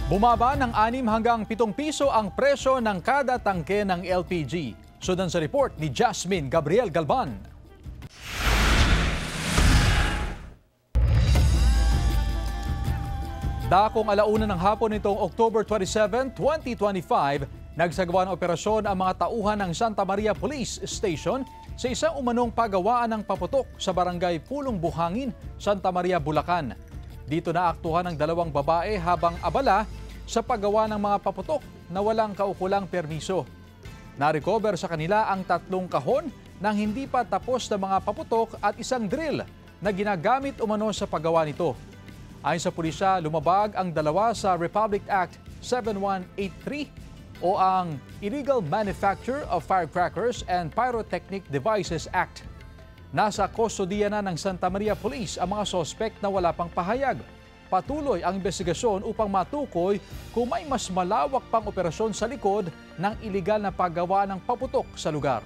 Bumaba ng 6 hanggang 7 piso ang presyo ng kada tangke ng LPG. Sundan sa report ni Jasmine Gabriel Galban. Dakong 1:00 ng hapon nitong October 27, 2025, nagsagawa ng operasyon ang mga tauhan ng Santa Maria Police Station sa isang umanong pagawaan ng paputok sa barangay Pulong Buhangin, Santa Maria, Bulacan. Dito naaktuhan ng 2 babae habang abala sa paggawa ng mga paputok na walang kaukulang permiso. Na-recover sa kanila ang 3 kahon ng hindi pa tapos na mga paputok at isang drill na ginagamit umano sa paggawa nito. Ayon sa pulisya, lumabag ang 2 sa Republic Act 7183 o ang Illegal Manufacture of Firecrackers and Pyrotechnic Devices Act. Nasa kustodiya na ng Santa Maria Police ang mga sospek na wala pang pahayag. Patuloy ang investigasyon upang matukoy kung may mas malawak pang operasyon sa likod ng iligal na paggawa ng paputok sa lugar.